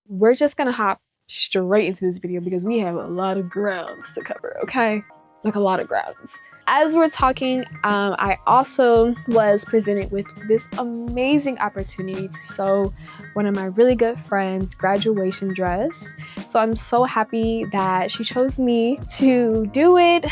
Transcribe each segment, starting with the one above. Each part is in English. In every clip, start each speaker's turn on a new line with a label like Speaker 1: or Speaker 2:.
Speaker 1: we're just gonna hop straight into this video because we have a lot of grounds to cover, okay? Like a lot of grounds. As we're talking, I also was presented with this amazing opportunity to sew one of my really good friends' graduation dress. So I'm so happy that she chose me to do it.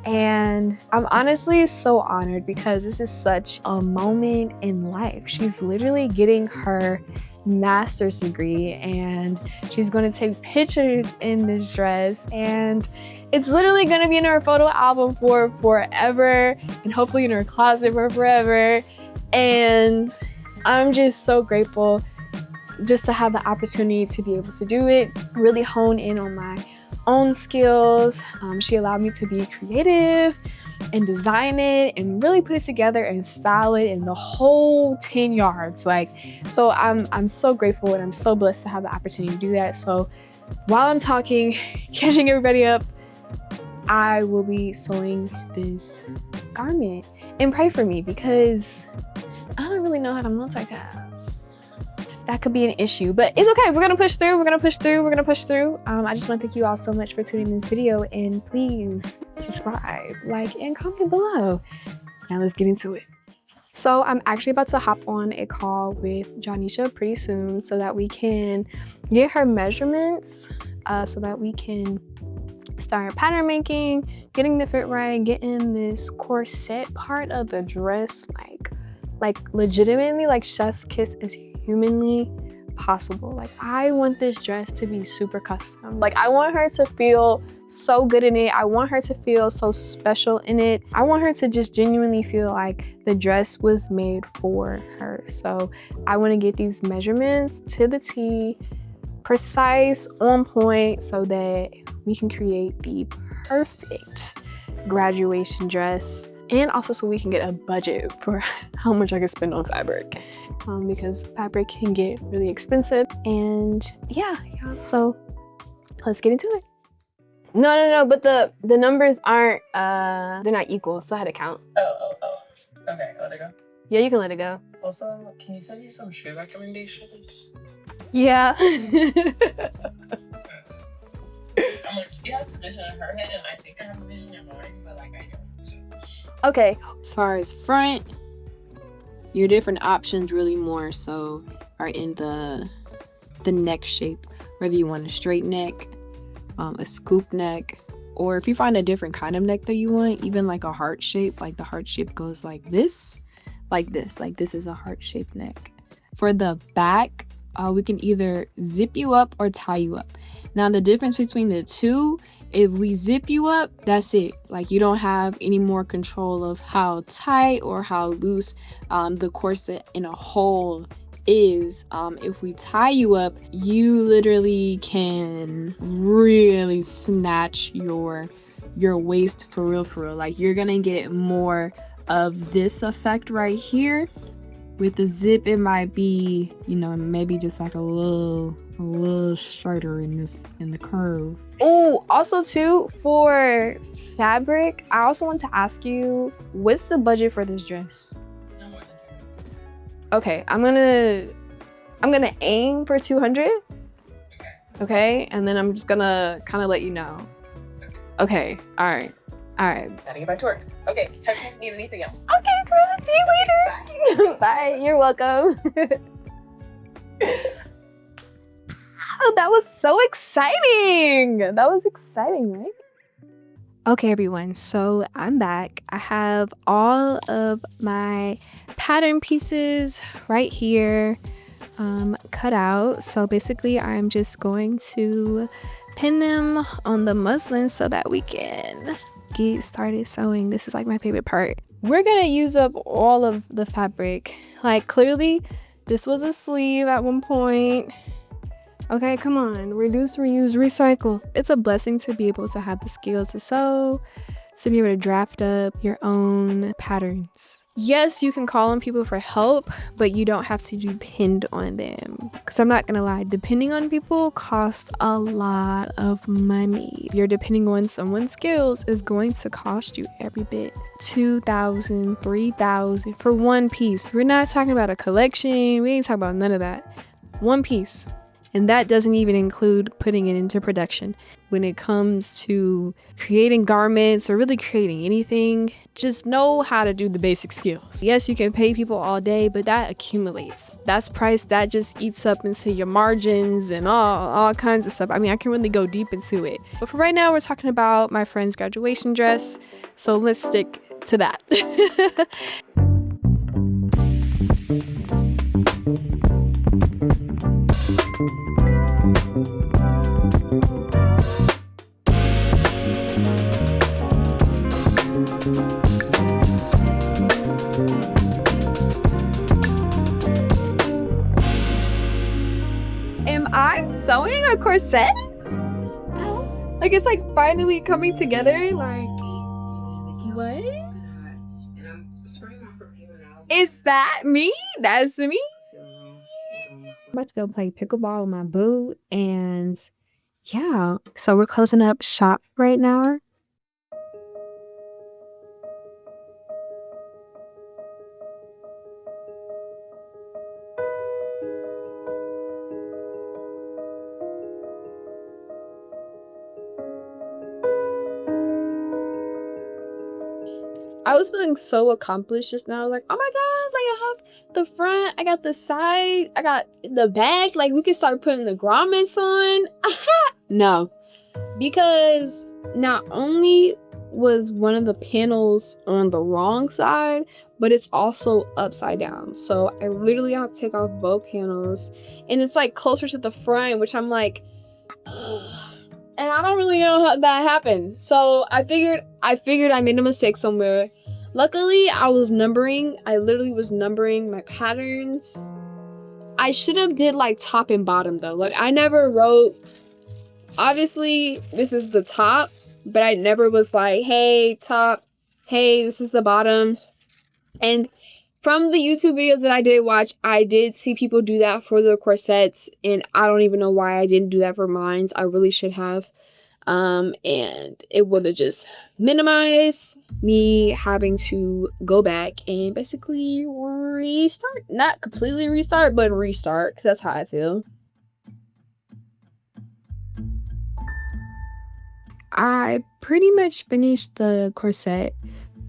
Speaker 1: And I'm honestly so honored because this is such a moment in life. She's literally getting her master's degree and she's going to take pictures in this dress, and it's literally going to be in her photo album for forever and hopefully in her closet for forever. And I'm just so grateful just to have the opportunity to be able to do it, really hone in on my own skills. She allowed me to be creative and design it and really put it together and style it in the whole 10 yards. So I'm so grateful and I'm so blessed to have the opportunity to do that. So while I'm talking, catching everybody up, I will be sewing this garment. And pray for me because I don't really know how to multitask. That could be an issue, but it's okay. We're gonna push through, we're gonna push through, we're gonna push through. I just wanna thank you all so much for tuning in this video, and please subscribe, like, and comment below. Now let's get into it. So I'm actually about to hop on a call with Janisha pretty soon so that we can get her measurements, so that we can start pattern making, getting the fit right, getting this corset part of the dress like legitimately like chef's kiss as humanly possible. Like, I want this dress to be super custom. Like, I want her to feel so good in it. I want her to feel so special in it. I want her to just genuinely feel like the dress was made for her. So I want to get these measurements to the T, precise, on point, so that we can create the perfect graduation dress. And also so we can get a budget for how much I can spend on fabric, because fabric can get really expensive. And yeah, so let's get into it. No, but the numbers aren't, they're not equal, so I had to count.
Speaker 2: Oh. Okay, let it go.
Speaker 1: Yeah, you can let it go.
Speaker 2: Also, can you send me some shoe recommendations?
Speaker 1: Yeah.
Speaker 2: I'm like, she has a vision in her head, and I think I have a vision in mine, but like I don't.
Speaker 1: Okay.
Speaker 3: As far as front, your different options really more so are in the neck shape, whether you want a straight neck, a scoop neck, or if you find a different kind of neck that you want, even like a heart shape, like the heart shape goes like this, like this is a heart shaped neck. For the back, we can either zip you up or tie you up. Now the difference between the two, if we zip you up, that's it. Like, you don't have any more control of how tight or how loose the corset in a whole is. If we tie you up, you literally can really snatch your waist for real. Like, you're gonna get more of this effect right here. With the zip, it might be, maybe just like a little straighter in the curve.
Speaker 1: Oh, also too, for fabric, I also want to ask you, what's the budget for this dress?
Speaker 2: No more than 200.
Speaker 1: Okay, I'm gonna aim for 200. Okay, and then I'm just gonna kind of let you know. Okay, all right.
Speaker 2: Gotta get back to work. Okay, tell me if you need anything else.
Speaker 1: Okay, girl, see you later. Bye, you're welcome. Oh, that was so exciting. That was exciting, right? Okay, everyone, so I'm back. I have all of my pattern pieces right here cut out. So basically, I'm just going to pin them on the muslin so that we can get started sewing. This is like my favorite part. We're gonna use up all of the fabric. Like, clearly, this was a sleeve at one point. Okay, come on, reduce, reuse, recycle. It's a blessing to be able to have the skill to sew, to be able to draft up your own patterns. Yes, you can call on people for help, but you don't have to depend on them. Because I'm not gonna lie, depending on people costs a lot of money. You're depending on someone's skills is going to cost you every bit. $2,000, $3,000 for one piece. We're not talking about a collection. We ain't talking about none of that. One piece.
Speaker 3: And that doesn't even include putting it into production. When it comes to creating garments or really creating anything, just know how to do the basic skills. Yes, you can pay people all day, but that accumulates. That's price that just eats up into your margins and all kinds of stuff. I mean, I can really go deep into it. But for right now, we're talking about my friend's graduation dress. So let's stick to that.
Speaker 1: Am I sewing a corset? Like it's like finally coming together. Like what? Is that me? That's me.
Speaker 3: I'm about to go play pickleball with my boo, and yeah, so we're closing up shop right now.
Speaker 1: I was feeling so accomplished just now. Like, oh my god, like I have the front, I got the side, I got the back. Like we can start putting the grommets on. No, because not only was one of the panels on the wrong side, but it's also upside down. So I literally have to take off both panels, and it's like closer to the front, which I'm like, ugh. And I don't really know how that happened. So I figured I made a mistake somewhere. Luckily, I literally was numbering my patterns. I should have did like top and bottom though. Like I never wrote, obviously this is the top, but I never was like, hey, top, hey, this is the bottom. And from the YouTube videos that I did watch, I did see people do that for their corsets, and I don't even know why I didn't do that for mine. I really should have. And it would have just minimized me having to go back and basically restart. Not completely restart, but restart, because that's how I feel.
Speaker 3: I pretty much finished the corset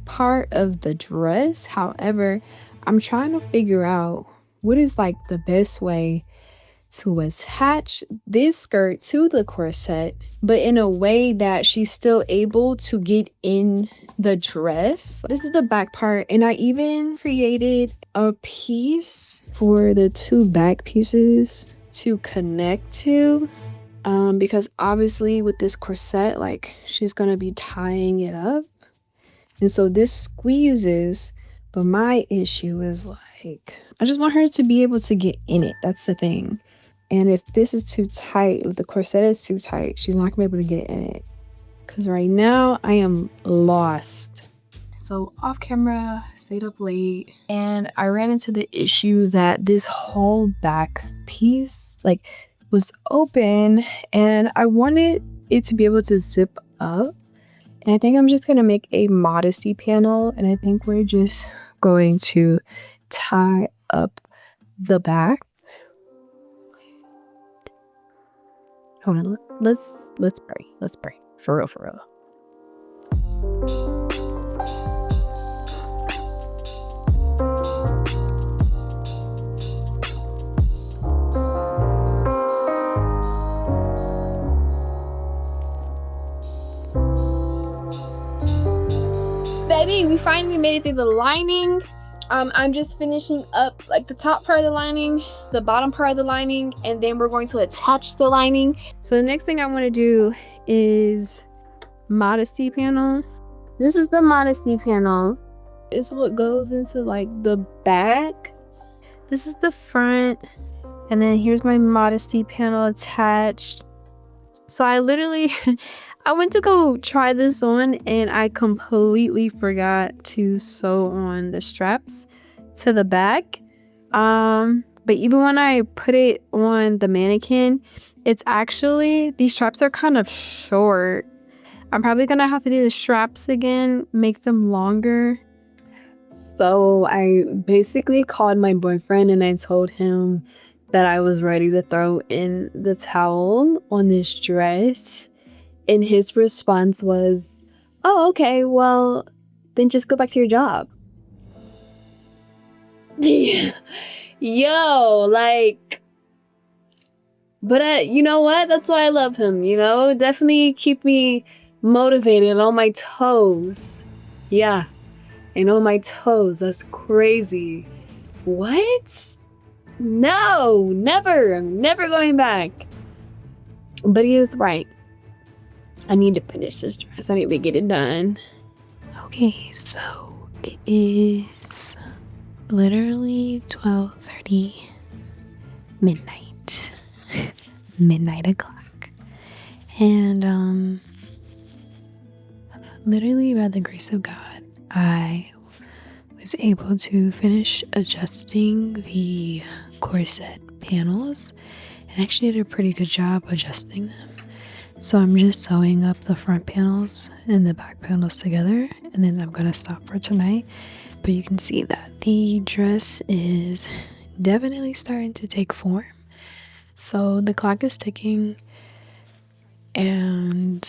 Speaker 3: part of the dress. However, I'm trying to figure out what is like the best way to attach this skirt to the corset, but in a way that she's still able to get in the dress. This is the back part, and I even created a piece for the two back pieces to connect to. Because obviously with this corset, like she's gonna be tying it up. And so this squeezes, but my issue is like, I just want her to be able to get in it. That's the thing. And if this is too tight, if the corset is too tight, she's not gonna be able to get in it. Cause right now I am lost. So off camera, stayed up late, and I ran into the issue that this whole back piece, like, was open, and I wanted it to be able to zip up. And I think I'm just gonna make a modesty panel, and I think we're just going to tie up the back. Hold on, let's pray. Let's pray. For real, for real.
Speaker 1: Baby, we finally made it through the lining. I'm just finishing up like the top part of the lining, the bottom part of the lining, and then we're going to attach the lining.
Speaker 3: So the next thing I want to do is modesty panel. This is the modesty panel.
Speaker 1: It's what goes into like the back.
Speaker 3: This is the front, and then here's my modesty panel attached. So I literally I went to go try this on, and I completely forgot to sew on the straps to the back. But even when I put it on the mannequin, it's actually, these straps are kind of short. I'm probably gonna have to do the straps again, make them longer. So I basically called my boyfriend and I told him
Speaker 1: that I was ready to throw in the towel on this dress. And his response was, "Oh, okay, well, then just go back to your job." Yo, like, but you know what? That's why I love him, you know? Definitely keep me motivated and on my toes. Yeah, and on my toes. That's crazy. What? No, never. I'm never going back. But he is right. I need to finish this dress. I need to get it done.
Speaker 3: Okay, so it is literally 12:30 midnight. Midnight o'clock. And literally by the grace of God, I was able to finish adjusting the corset panels and actually did a pretty good job adjusting them. So I'm just sewing up the front panels and the back panels together, and then I'm gonna stop for tonight. But you can see that the dress is definitely starting to take form. So the clock is ticking, and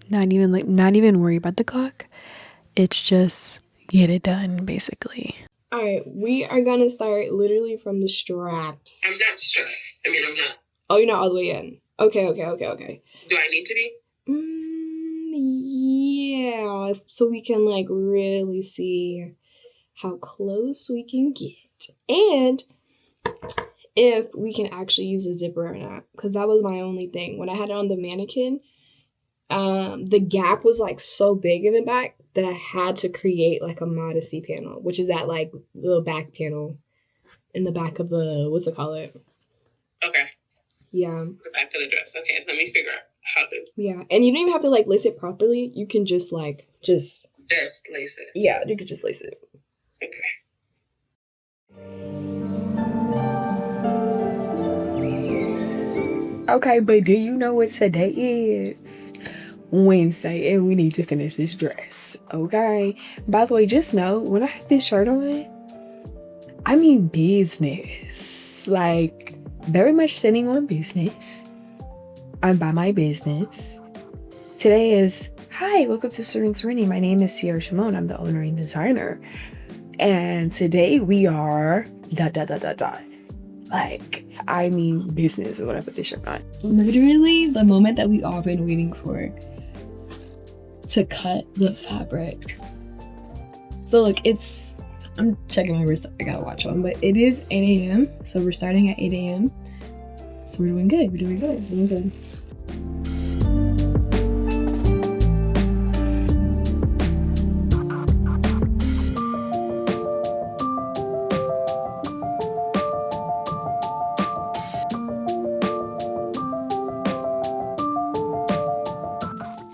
Speaker 3: not even worry about the clock. It's just get it done, basically. All right, we are gonna start literally from the straps.
Speaker 2: I'm not sure. I mean, I'm not.
Speaker 3: Oh, you're not all the way in. Okay.
Speaker 2: Do I need to be?
Speaker 3: Yeah. So we can like really see how close we can get, and if we can actually use a zipper or not. Because that was my only thing when I had it on the mannequin. The gap was like so big in the back that I had to create like a modesty panel, which is that like little back panel in the back of the, what's it called?
Speaker 2: Okay.
Speaker 3: Yeah.
Speaker 2: The back of the dress. Okay, let me figure out how to.
Speaker 3: Yeah, and you don't even have to like lace it properly. You can just
Speaker 2: Just lace it.
Speaker 3: yeah, you could just lace it.
Speaker 2: Okay.
Speaker 1: Okay, but do you know what today is? Wednesday, and we need to finish this dress, okay? By the way, just know, when I have this shirt on, I mean business. Like, very much sitting on business. I'm by my business. Today is, hi, welcome to Serene Serenity. My name is Sierre Simone. I'm the owner and designer. And today we are ... Like, I mean business when I put this shirt on. Literally the moment that we all been waiting for to cut the fabric. So look, I'm checking my wrist. I got a watch on, but it is 8 a.m. So we're starting at 8 a.m. So we're doing good.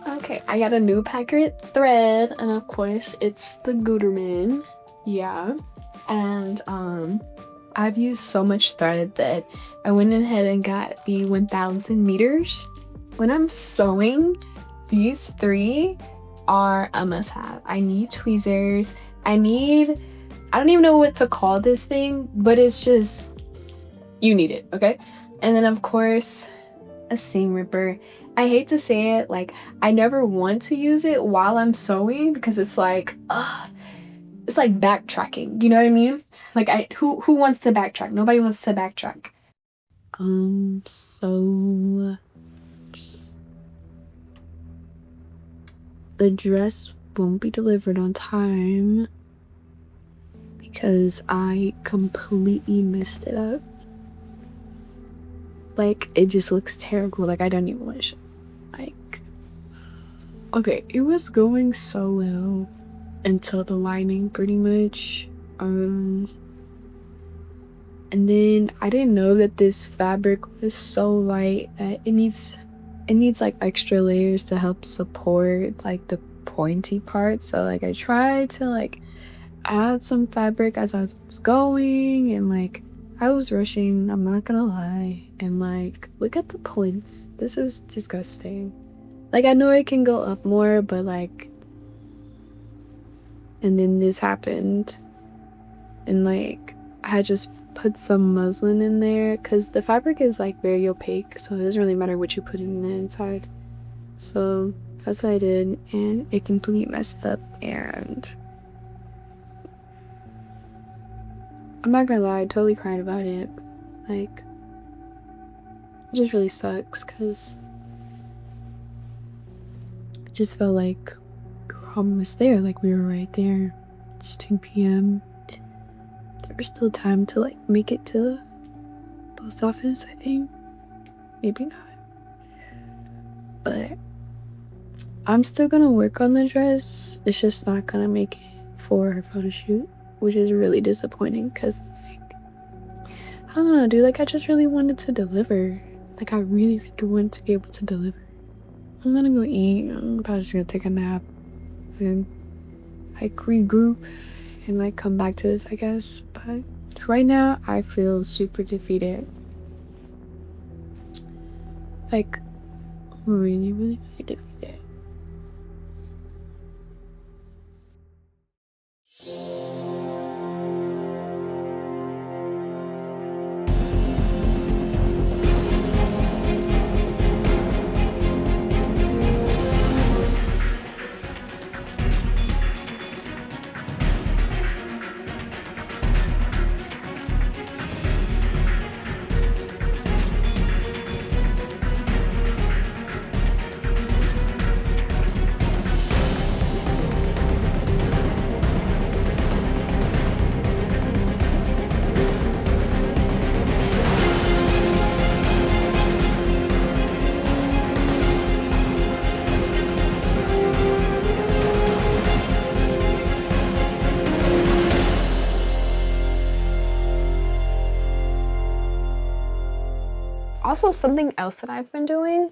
Speaker 1: Okay, I got a new packet thread, and of course it's the Gutermann. Yeah. And I've used so much thread that I went ahead and got the 1000 meters. When I'm sewing, these 3 are a must-have. I need tweezers. I don't even know what to call this thing, but it's just, you need it, okay? And then of course, a seam ripper. I hate to say it, like, I never want to use it while I'm sewing because it's like, it's like backtracking, you know what I mean? Like, who wants to backtrack? Nobody wants to backtrack. So the dress won't be delivered on time because I completely messed it up. Like, it just looks terrible. Like, I don't even want to show. Like, okay, it was going so well until the lining, pretty much. And then I didn't know that this fabric was so light that it needs like extra layers to help support like the pointy part. So like I tried to like add some fabric as I was going, and like I was rushing, I'm not gonna lie. And like, look at the points. This is disgusting. Like, I know it can go up more, but like, and then this happened, and like I had just put some muslin in there because the fabric is like very opaque, so it doesn't really matter what you put in the inside. So that's what I did, and it completely messed up, and I'm not gonna lie, I totally cried about it. Like, it just really sucks because it just felt like we were almost there, like we were right there. It's 2 p.m. There was still time to like make it to the post office, I think. Maybe not. But I'm still gonna work on the dress. It's just not gonna make it for her photo shoot, which is really disappointing because, like, I don't know, dude. Like, I just really wanted to deliver. Like, I really wanted to be able to deliver. I'm gonna go eat. I'm probably just gonna take a nap and like regroup and like come back to this, I guess. But right now, I feel super defeated. Like, really, really, really defeated. Also, something else that I've been doing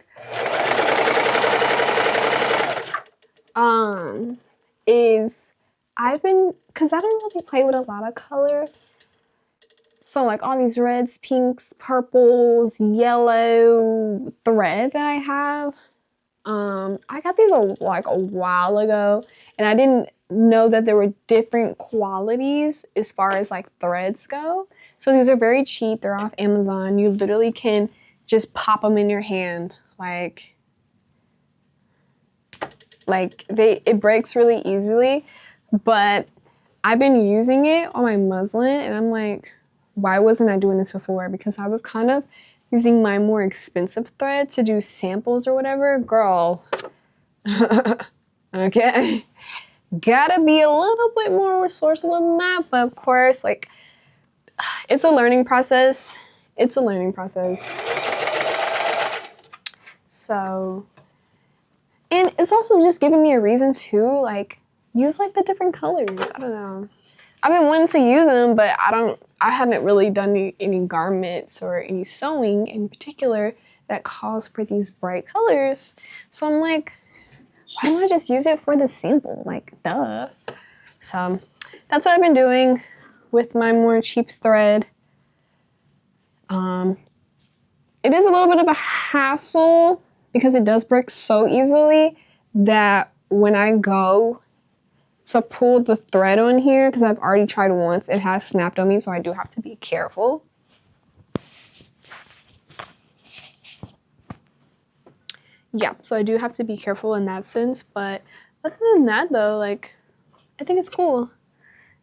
Speaker 1: is because I don't really play with a lot of color. So like all these reds, pinks, purples, yellow thread that I have. I got these like a while ago, and I didn't know that there were different qualities as far as like threads go. So these are very cheap. They're off Amazon. You literally can just pop them in your hand. It breaks really easily, but I've been using it on my muslin, and I'm like, why wasn't I doing this before? Because I was kind of using my more expensive thread to do samples or whatever. Girl, okay, gotta be a little bit more resourceful than that. But of course, like, it's a learning process. It's a learning process. So, and it's also just giving me a reason to like use like the different colors. I don't know. I've been wanting to use them, but I haven't really done any garments or any sewing in particular that calls for these bright colors. So I'm like, why don't I just use it for the sample? Like, duh. So that's what I've been doing with my more cheap thread. It is a little bit of a hassle because it does break so easily that when I go to pull the thread on here, because I've already tried once, it has snapped on me, so I do have to be careful. Yeah, so I do have to be careful in that sense, but other than that though, like, I think it's cool.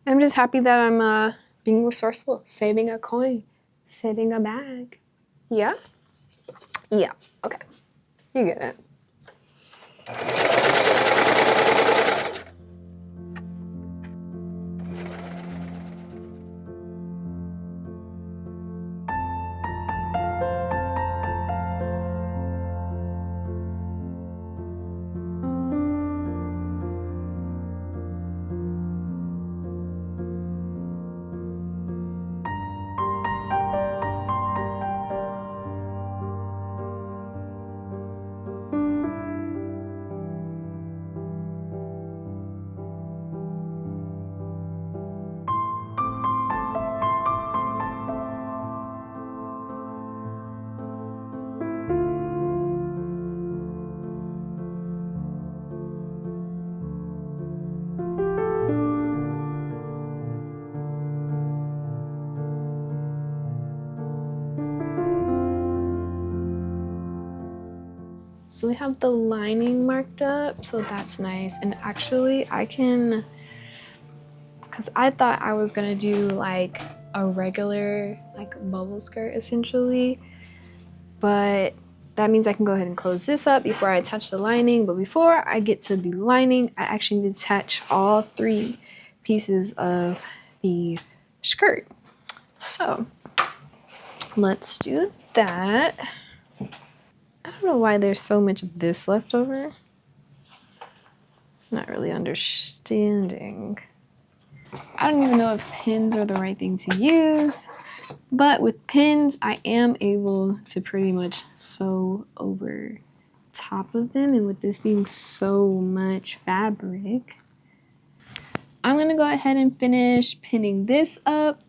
Speaker 1: I'm just happy that I'm being resourceful, saving a coin, saving a bag. Yeah? Yeah, okay. You get it. So we have the lining marked up, so that's nice. And actually I can, because I thought I was gonna do like a regular like bubble skirt essentially, but that means I can go ahead and close this up before I attach the lining. But before I get to the lining, I actually need to attach all 3 pieces of the skirt. So let's do that. I don't know why there's so much of this left over. Not really understanding. I don't even know if pins are the right thing to use, but with pins, I am able to pretty much sew over top of them. And with this being so much fabric, I'm gonna go ahead and finish pinning this up,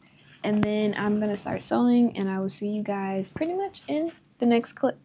Speaker 1: and then I'm gonna start sewing, and I will see you guys pretty much in the next clip.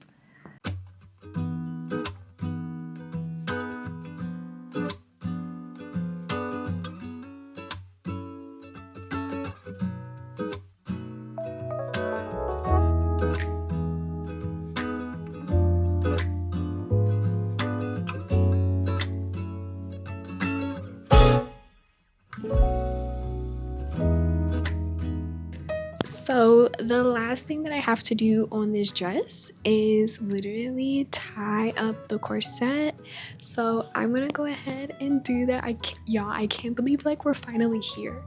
Speaker 1: So the last thing that I have to do on this dress is literally tie up the corset. So I'm gonna go ahead and do that. Y'all, I can't believe like we're finally here.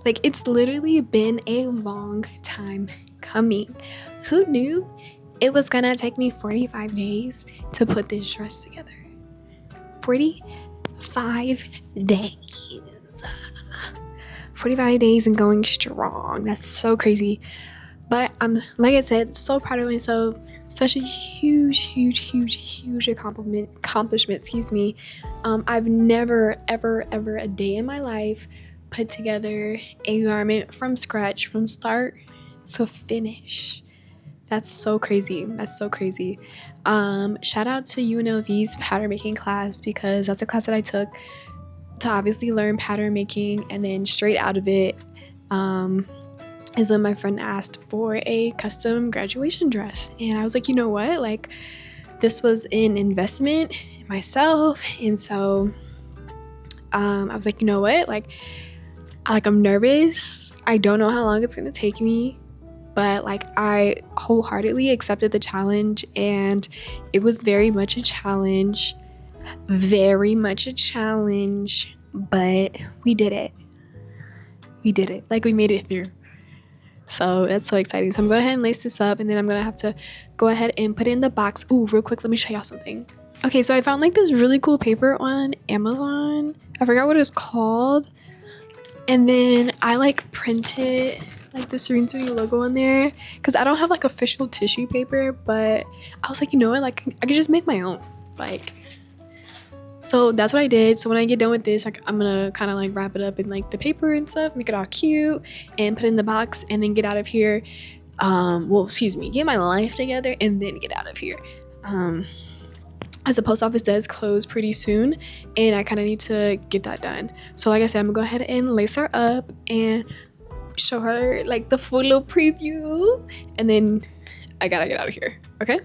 Speaker 1: Like it's literally been a long time coming. Who knew it was gonna take me 45 days to put this dress together? 45 days. 45 days and going strong. That's so crazy. But I'm, like I said, so proud of myself. Such a huge accomplishment, excuse me. I've never, ever a day in my life put together a garment from scratch, from start to finish. That's so crazy. That's so crazy. Shout out to UNLV's pattern making class, because that's a class that I took to obviously learn pattern making, and then straight out of it is when my friend asked for a custom graduation dress, and I was like, you know what, like this was an investment in myself. And so I was like, you know what, like I'm nervous, I don't know how long it's gonna take me, but like I wholeheartedly accepted the challenge, and it was very much a challenge, but we did it. Like we made it through. So that's so exciting. So I'm going to go ahead and lace this up, and then I'm gonna have to go ahead and put it in the box. Ooh, real quick, let me show y'all something. Okay, so I found like this really cool paper on Amazon. I forgot what it's called, and then I like printed like the Serene Serenity logo on there, because I don't have like official tissue paper, but I was like, you know what, like I could just make my own. Like, so that's what I did. So when I get done with this, like I'm gonna kind of like wrap it up in like the paper and stuff, make it all cute, and put it in the box, and then get out of here. Get my life together and then get out of here. As the post office does close pretty soon, and I kind of need to get that done. So like I said, I'm gonna go ahead and lace her up and show her like the full little preview, and then I gotta get out of here. Okay.